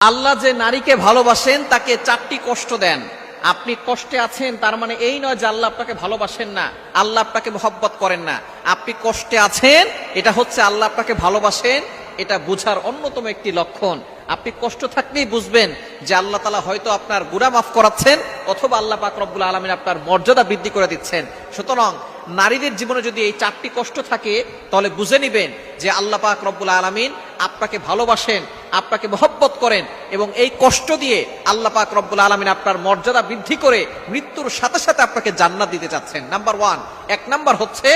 আল্লাহ যে নারীকে ভালোবাসেন তাকে চারটি কষ্ট দেন। আপনি কষ্টে আছেন তার মানে এই নয় যে আল্লাহ আপনাকে ভালোবাসেন না, আল্লাহ আপনাকে মহব্বত করেন না। আপনি কষ্টে আছেন, এটা হচ্ছে আল্লাহ আপনাকে ভালোবাসেন, এটা বোঝার অন্যতম একটি লক্ষণ। আপনি কষ্ট থাকলেই বুঝবেন যে আল্লাহ তাআলা হয়তো আপনার গুনাহ মাফ করাচ্ছেন, অথবা আল্লাহ পাক রব্বুল আলামিন আপনার মর্যাদা বৃদ্ধি করে দিচ্ছেন। সুতরাং নারীদের জীবনে যদি এই চারটি কষ্ট থাকে, তাহলে বুঝে নিবেন যে আল্লাহ পাক রব্বুল আলামিন আপনাকে ভালোবাসেন, আপনাকে মহব্বত করেন, এবং এই কষ্ট দিয়ে আল্লাহ পাক রব্বুল আলামিন আপনার মর্যাদা বৃদ্ধি করে মৃত্যুর সাথে সাথে আপনাকে জান্নাত দিতে চাচ্ছেন। নাম্বার 1, 1 নাম্বার হচ্ছে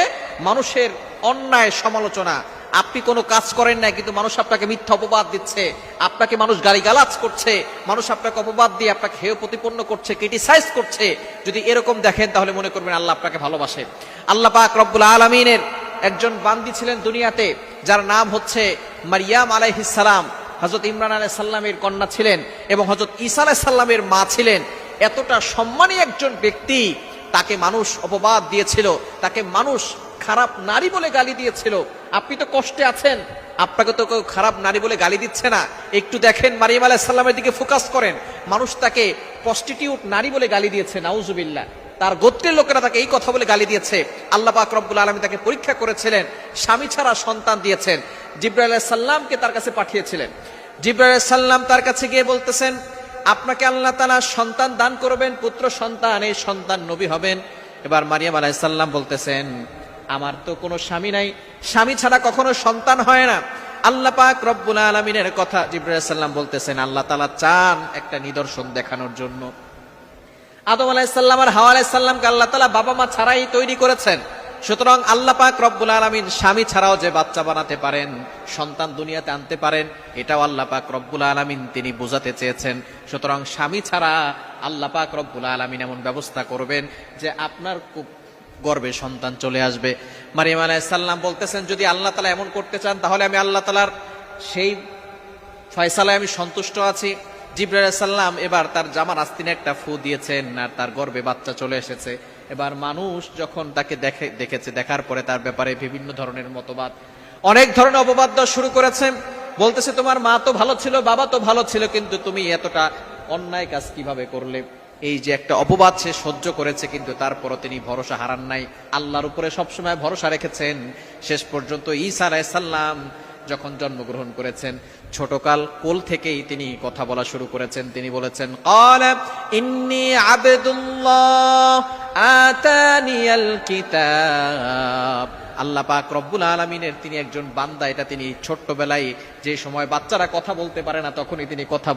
মানুষের অন্যায় সমালোচনা। আপনি কোনো কাজ করেন না, কিন্তু মানুষ আপনাকে মিথ্যা অপবাদ দিচ্ছে, আপনাকে মানুষ গালিগালাজ করছে, মানুষ আপনাকে অপবাদ দিয়ে আপনাকে হেয় প্রতিপন্ন করছে, ক্রিটিসাইজ করছে। যদি এরকম দেখেন তাহলে মনে করবেন আল্লাহ আপনাকে ভালোবাসে। আল্লাহ পাক রব্বুল আলামিনের একজন বান্দি ছিলেন দুনিয়াতে, যার নাম হচ্ছে মারিয়াম আলাইহিস সালাম। হযরত ইমরান আলাইহিস সালামের কন্যা ছিলেন এবং হযরত ঈসা আলাইহিস সালামের মা ছিলেন। এতটা সম্মানী একজন ব্যক্তি, তাকে মানুষ অপবাদ দিয়েছিল, তাকে মানুষ খারাপ নারী বলে গালি দিয়েছিল। আপনি তো কষ্টে আছেন, আপনাকে তো কেউ খারাপ নারী বলে গালি দিচ্ছে না। একটু দেখেন মারিয়াম আলাইহিস সালামের দিকে ফোকাস করেন, মানুষ তাকে প্রস্টিটিউট নারী বলে গালি দিয়েছে, নাউজুবিল্লাহ। তার গোত্রের লোকেরা তাকে এই কথা বলে গালি দিয়েছে। আল্লাহ পাক রব্বুল আলামিন তাকে পরীক্ষা করেছিলেন, স্বামী ছাড়া সন্তান দিয়েছেন। জিবরাইল আলাইহিস সালামকে তার কাছে পাঠিয়েছিলেন। জিবরাইল আলাইহিস সালাম তার কাছে গিয়ে বলতেছেন, আপনাকে আল্লাহ তাআলা সন্তান দান করবেন, পুত্র সন্তান, এই সন্তান নবী হবেন। এবার মারিয়াম আলাইহিস সালাম বলতেছেন, আমার তো কোনো স্বামী নাই, স্বামী ছাড়া কখনো সন্তান হয় না। আল্লাহ পাক রব্বুল আলামিনের কথা জিবরাইল আলাইহিস সালাম বলতেছেন, আল্লাহ তাআলা চান একটা নিদর্শন দেখানোর জন্য। আদম আলাইহিস সালাম আর হাওয়া আলাইহিস সালামকে আল্লাহ তাআলা বাবা মা ছাড়াই তৈরি করেছেন। সুতরাং আল্লাহ পাক রব্বুল আলামিন স্বামী ছাড়াও যে বাচ্চা বানাতে পারেন, সন্তান দুনিয়াতে আনতে পারেন, এটাও আল্লাহ পাক রব্বুল আলামিন তিনি বোঝাতে চেয়েছেন। সুতরাং স্বামী ছাড়া আল্লাহ পাক রব্বুল আলামিন এমন ব্যবস্থা করবেন যে আপনার গর্ভে সন্তান চলে আসবে। মারিয়াম আলাইহিস সালাম বলতেছেন, যদি আল্লাহ তাআলা এমন করতে চান তাহলে আমি আল্লাহ তাআলার সেই ফয়সালায় আমি সন্তুষ্ট আছি। জিবরাইল আলাইহিস সালাম এবার তার জামার আস্তিনে একটা ফু দিয়েছেন, আর তার গর্ভে বাচ্চা চলে এসেছে। এবার মানুষ যখন তাকে দেখেছে, দেখার পরে তার ব্যাপারে বিভিন্ন ধরনের মতবাদ, অনেক ধরনের অপবাদ দেওয়া শুরু করেছে। বলতেছে, তোমার মা তো ভালো ছিল, বাবা তো ভালো ছিল, কিন্তু তুমি এতটা অন্যায় কাজ কিভাবে করলে? এই যে একটা অপবাদ সে সহ্য করেছে, কিন্তু তারপরও তিনি ভরসা হারান নাই, আল্লাহর উপরে সবসময় ভরসা রেখেছেন। শেষ পর্যন্ত ঈসা আলাইহিস সালাম যখন জন্মগ্রহণ করেছেন, ছোটকাল কোল থেকেই তিনি কথা বলা শুরু করেছেন। তিনি বলেছেন, ক্বালা ইন্নী আবদুল্লাহ আতানিয়াল কিতাব। আল্লাহ পাক রব্বুল আলামিনের তিনি একজন বান্দা, এটা তিনি ছোট্টবেলায়, যে সময় বাচ্চারা কথা বলতে পারে না, তখনই তিনি কথা